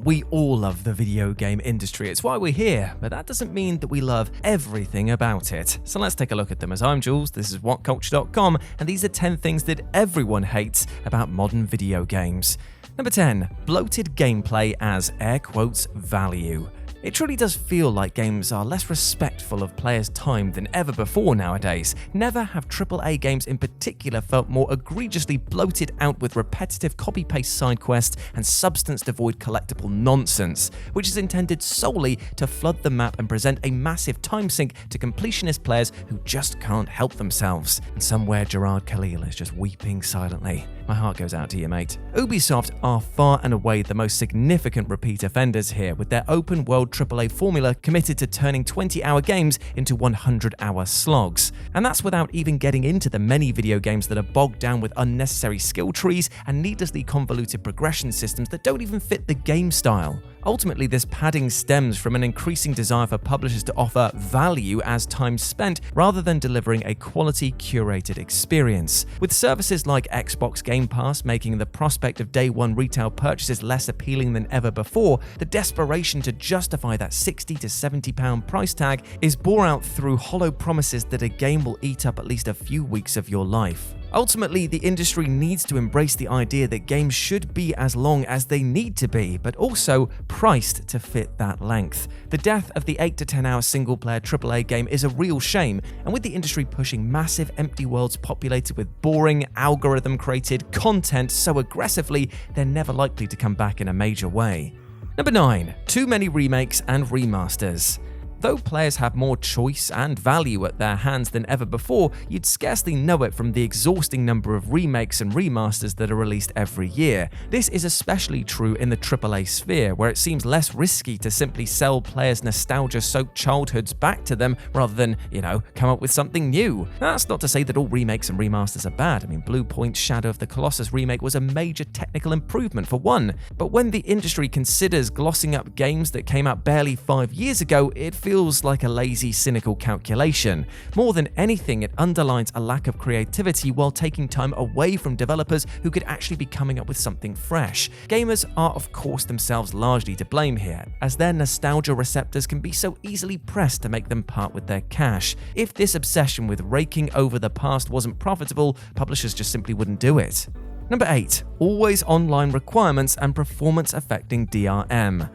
We all love the video game industry, it's why we're here, but that doesn't mean that we love everything about it. So let's take a look at them. As I'm Jules, this is WhatCulture.com, and these are 10 things that everyone hates about modern video games. Number 10. Bloated gameplay as air quotes value. It truly does feel like games are less respectful of players' time than ever before nowadays. Never have AAA games in particular felt more egregiously bloated out with repetitive copy-paste side quests and substance-devoid collectible nonsense, which is intended solely to flood the map and present a massive time sink to completionist players who just can't help themselves. And somewhere Gerard Khalil is just weeping silently. My heart goes out to you, mate. Ubisoft are far and away the most significant repeat offenders here, with their open-world AAA formula committed to turning 20-hour games into 100-hour slogs. And that's without even getting into the many video games that are bogged down with unnecessary skill trees and needlessly convoluted progression systems that don't even fit the game style. Ultimately, this padding stems from an increasing desire for publishers to offer value as time spent rather than delivering a quality, curated experience. With services like Xbox Game Pass making the prospect of day one retail purchases less appealing than ever before, the desperation to justify that £60 to £70 price tag is bore out through hollow promises that a game will eat up at least a few weeks of your life. Ultimately, the industry needs to embrace the idea that games should be as long as they need to be, but also priced to fit that length. The death of the 8 to 10 hour single-player AAA game is a real shame, and with the industry pushing massive empty worlds populated with boring, algorithm-created content so aggressively, they're never likely to come back in a major way. Number 9. Too many remakes and remasters. Though players have more choice and value at their hands than ever before, you'd scarcely know it from the exhausting number of remakes and remasters that are released every year. This is especially true in the AAA sphere, where it seems less risky to simply sell players nostalgia-soaked childhoods back to them rather than, come up with something new. That's not to say that all remakes and remasters are bad. Blue Point's Shadow of the Colossus remake was a major technical improvement for one. But when the industry considers glossing up games that came out barely 5 years ago, it feels like a lazy, cynical calculation. More than anything, it underlines a lack of creativity while taking time away from developers who could actually be coming up with something fresh. Gamers are, of course, themselves largely to blame here, as their nostalgia receptors can be so easily pressed to make them part with their cash. If this obsession with raking over the past wasn't profitable, publishers just simply wouldn't do it. Number 8. Always online requirements and performance-affecting DRM.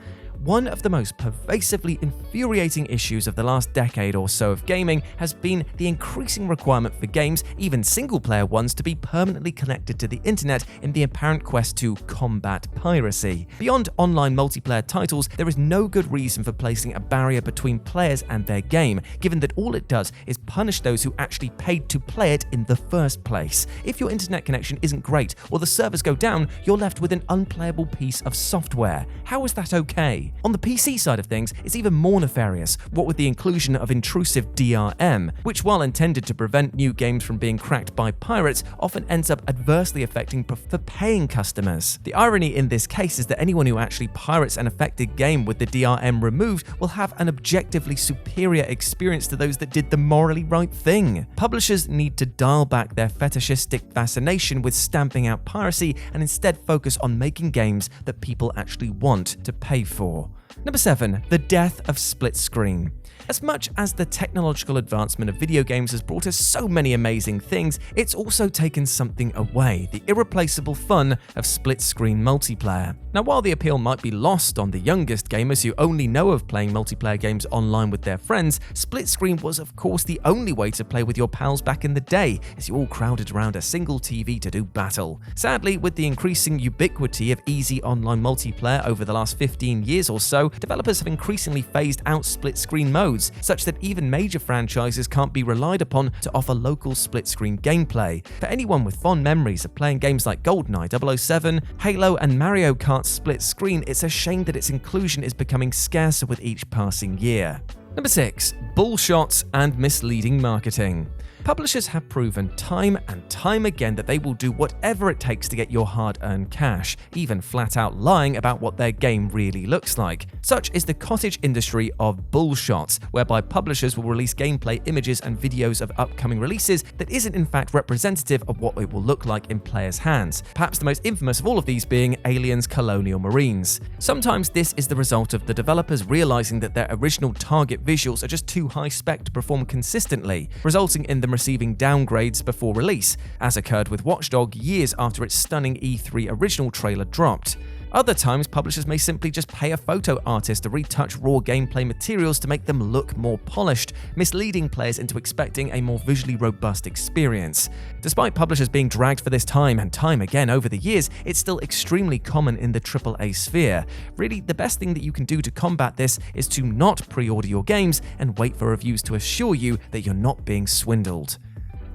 One of the most pervasively infuriating issues of the last decade or so of gaming has been the increasing requirement for games, even single-player ones, to be permanently connected to the internet in the apparent quest to combat piracy. Beyond online multiplayer titles, there is no good reason for placing a barrier between players and their game, given that all it does is punish those who actually paid to play it in the first place. If your internet connection isn't great or the servers go down, you're left with an unplayable piece of software. How is that okay? On the PC side of things, it's even more nefarious, what with the inclusion of intrusive DRM, which, while intended to prevent new games from being cracked by pirates, often ends up adversely affecting for paying customers. The irony in this case is that anyone who actually pirates an affected game with the DRM removed will have an objectively superior experience to those that did the morally right thing. Publishers need to dial back their fetishistic fascination with stamping out piracy and instead focus on making games that people actually want to pay for. Number 7. The death of split screen. As much as the technological advancement of video games has brought us so many amazing things, it's also taken something away, the irreplaceable fun of split-screen multiplayer. Now, while the appeal might be lost on the youngest gamers who only know of playing multiplayer games online with their friends, split-screen was of course the only way to play with your pals back in the day, as you all crowded around a single TV to do battle. Sadly, with the increasing ubiquity of easy online multiplayer over the last 15 years or so, developers have increasingly phased out split-screen modes, such that even major franchises can't be relied upon to offer local split-screen gameplay. For anyone with fond memories of playing games like GoldenEye, 007, Halo and Mario Kart split-screen, it's a shame that its inclusion is becoming scarcer with each passing year. Number 6. BULLSHOTS and misleading marketing. Publishers have proven time and time again that they will do whatever it takes to get your hard-earned cash, even flat out lying about what their game really looks like. Such is the cottage industry of BULLSHOTS, whereby publishers will release gameplay images and videos of upcoming releases that isn't in fact representative of what it will look like in players' hands. Perhaps the most infamous of all of these being Aliens Colonial Marines. Sometimes this is the result of the developers realizing that their original target visuals are just too high spec to perform consistently, resulting in them receiving downgrades before release, as occurred with Watch Dogs years after its stunning E3 original trailer dropped. Other times, publishers may simply just pay a photo artist to retouch raw gameplay materials to make them look more polished, misleading players into expecting a more visually robust experience. Despite publishers being dragged for this time and time again over the years, it's still extremely common in the AAA sphere. Really, the best thing that you can do to combat this is to not pre-order your games and wait for reviews to assure you that you're not being swindled.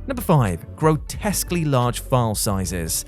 Number 5. Grotesquely large file sizes.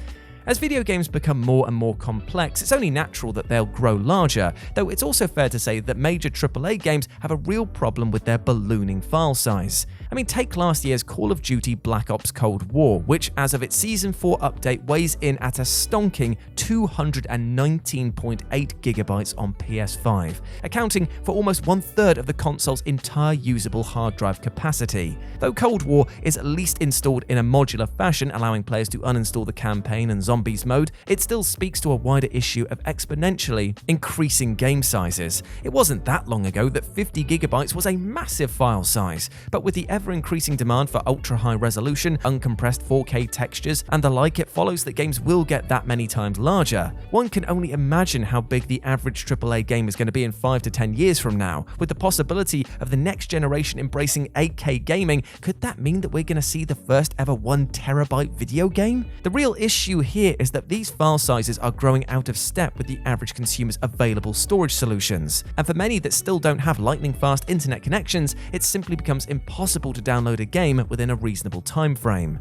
As video games become more and more complex, it's only natural that they'll grow larger, though it's also fair to say that major AAA games have a real problem with their ballooning file size. I mean, take last year's Call of Duty Black Ops Cold War, which as of its Season 4 update weighs in at a stonking 219.8GB on PS5, accounting for almost 1/3 of the console's entire usable hard drive capacity. Though Cold War is at least installed in a modular fashion, allowing players to uninstall the campaign and zombies mode, it still speaks to a wider issue of exponentially increasing game sizes. It wasn't that long ago that 50GB was a massive file size, but with the ever-increasing demand for ultra-high resolution, uncompressed 4K textures, and the like, it follows that games will get that many times larger. One can only imagine how big the average AAA game is going to be in 5 to 10 years from now. With the possibility of the next generation embracing 8K gaming, could that mean that we're going to see the first ever 1TB video game? The real issue here is that these file sizes are growing out of step with the average consumer's available storage solutions. And for many that still don't have lightning-fast internet connections, it simply becomes impossible to download a game within a reasonable time frame.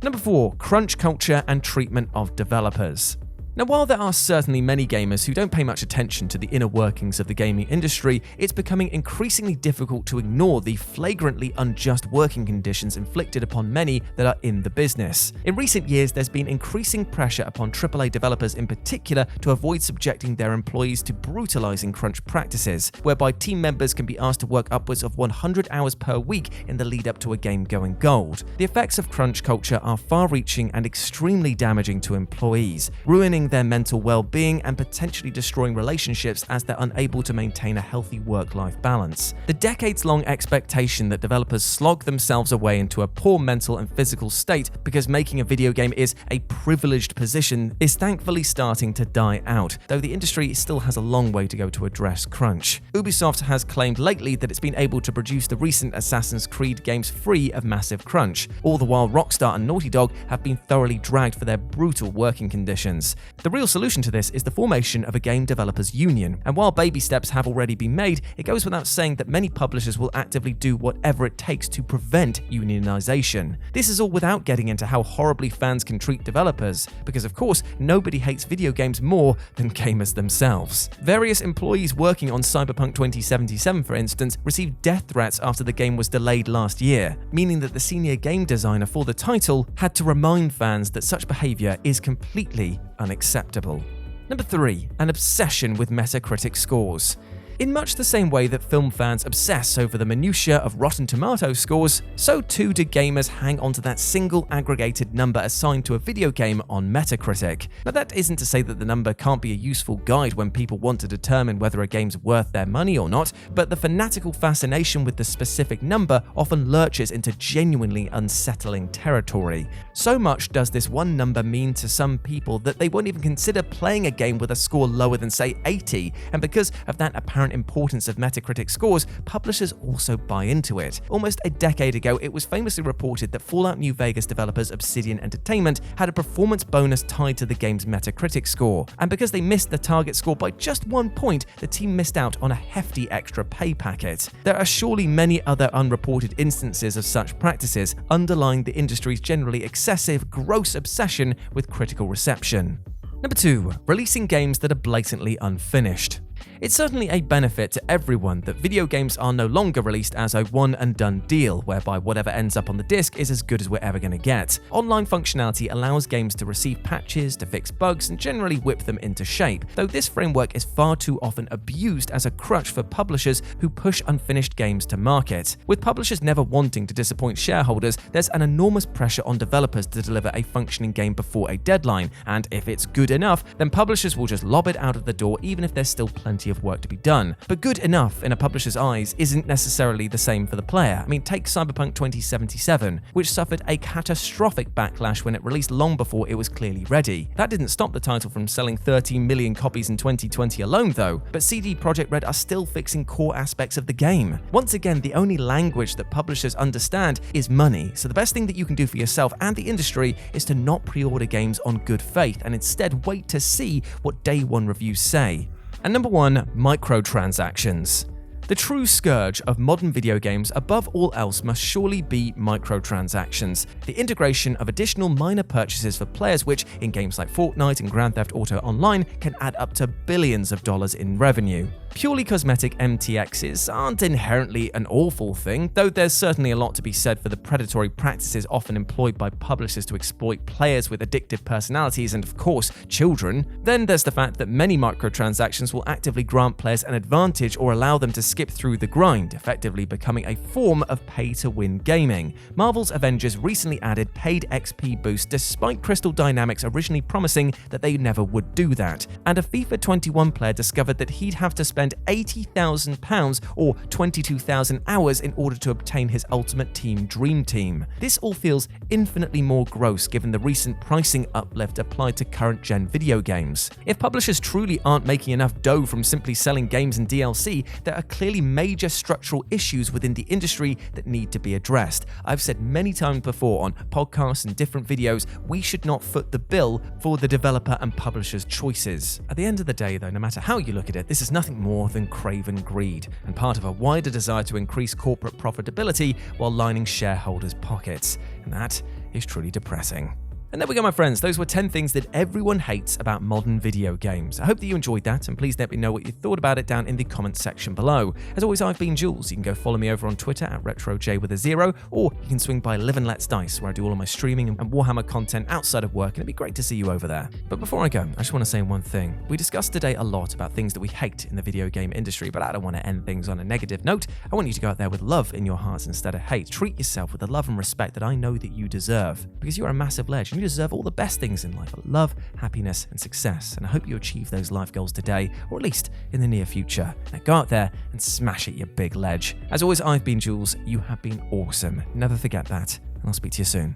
Number 4. Crunch culture and treatment of developers. Now, while there are certainly many gamers who don't pay much attention to the inner workings of the gaming industry, it's becoming increasingly difficult to ignore the flagrantly unjust working conditions inflicted upon many that are in the business. In recent years, there's been increasing pressure upon AAA developers in particular to avoid subjecting their employees to brutalizing crunch practices, whereby team members can be asked to work upwards of 100 hours per week in the lead up to a game going gold. The effects of crunch culture are far-reaching and extremely damaging to employees, ruining their mental well-being and potentially destroying relationships as they're unable to maintain a healthy work-life balance. The decades-long expectation that developers slog themselves away into a poor mental and physical state because making a video game is a privileged position is thankfully starting to die out, though the industry still has a long way to go to address crunch. Ubisoft has claimed lately that it's been able to produce the recent Assassin's Creed games free of massive crunch, all the while Rockstar and Naughty Dog have been thoroughly dragged for their brutal working conditions. The real solution to this is the formation of a game developers union, and while baby steps have already been made, it goes without saying that many publishers will actively do whatever it takes to prevent unionization. This is all without getting into how horribly fans can treat developers, because of course, nobody hates video games more than gamers themselves. Various employees working on Cyberpunk 2077, for instance, received death threats after the game was delayed last year, meaning that the senior game designer for the title had to remind fans that such behavior is completely unacceptable. Number 3. An obsession with Metacritic scores. In much the same way that film fans obsess over the minutiae of Rotten Tomatoes scores, so too do gamers hang onto that single aggregated number assigned to a video game on Metacritic. Now, that isn't to say that the number can't be a useful guide when people want to determine whether a game's worth their money or not, but the fanatical fascination with the specific number often lurches into genuinely unsettling territory. So much does this one number mean to some people that they won't even consider playing a game with a score lower than, say, 80, and because of that apparent importance of Metacritic scores, publishers also buy into it. Almost a decade ago, it was famously reported that Fallout New Vegas developers Obsidian Entertainment had a performance bonus tied to the game's Metacritic score, and because they missed the target score by just 1 point, the team missed out on a hefty extra pay packet. There are surely many other unreported instances of such practices, underlying the industry's generally excessive, gross obsession with critical reception. Number 2. Releasing games that are blatantly unfinished. It's certainly a benefit to everyone that video games are no longer released as a one-and-done deal, whereby whatever ends up on the disc is as good as we're ever going to get. Online functionality allows games to receive patches, to fix bugs, and generally whip them into shape, though this framework is far too often abused as a crutch for publishers who push unfinished games to market. With publishers never wanting to disappoint shareholders, there's an enormous pressure on developers to deliver a functioning game before a deadline, and if it's good enough, then publishers will just lob it out of the door even if there's still plenty of work to be done. But good enough in a publisher's eyes isn't necessarily the same for the player. I mean, take Cyberpunk 2077, which suffered a catastrophic backlash when it released long before it was clearly ready. That didn't stop the title from selling 13 million copies in 2020 alone though, but CD Projekt Red are still fixing core aspects of the game. Once again, the only language that publishers understand is money, so the best thing that you can do for yourself and the industry is to not pre-order games on good faith and instead wait to see what day one reviews say. And number 1, microtransactions. The true scourge of modern video games above all else must surely be microtransactions, the integration of additional minor purchases for players which, in games like Fortnite and Grand Theft Auto Online, can add up to billions of dollars in revenue. Purely cosmetic MTXs aren't inherently an awful thing, though there's certainly a lot to be said for the predatory practices often employed by publishers to exploit players with addictive personalities and, of course, children. Then there's the fact that many microtransactions will actively grant players an advantage or allow them to skip through the grind, effectively becoming a form of pay-to-win gaming. Marvel's Avengers recently added paid XP boosts despite Crystal Dynamics originally promising that they never would do that, and a FIFA 21 player discovered that he'd have to spend £80,000 or 22,000 hours in order to obtain his ultimate team dream team. This all feels infinitely more gross given the recent pricing uplift applied to current-gen video games. If publishers truly aren't making enough dough from simply selling games and DLC, there are clearly major structural issues within the industry that need to be addressed. I've said many times before on podcasts and different videos, we should not foot the bill for the developer and publisher's choices. At the end of the day though, no matter how you look at it, this is nothing more than craven greed, and part of a wider desire to increase corporate profitability while lining shareholders' pockets. And that is truly depressing. And there we go, my friends. Those were 10 things that everyone hates about modern video games. I hope that you enjoyed that, and please let me know what you thought about it down in the comments section below. As always, I've been Jules. You can go follow me over on Twitter at RetroJ, or you can swing by Live and Let's Dice, where I do all of my streaming and Warhammer content outside of work, and it'd be great to see you over there. But before I go, I just want to say one thing. We discussed today a lot about things that we hate in the video game industry, but I don't want to end things on a negative note. I want you to go out there with love in your hearts instead of hate. Treat yourself with the love and respect that I know that you deserve, because you're a massive legend. You deserve all the best things in life: love, happiness, and success. And I hope you achieve those life goals today, or at least in the near future. Now go out there and smash it, you big ledge. As always, I've been Jules. You have been awesome. Never forget that. And I'll speak to you soon.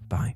Bye.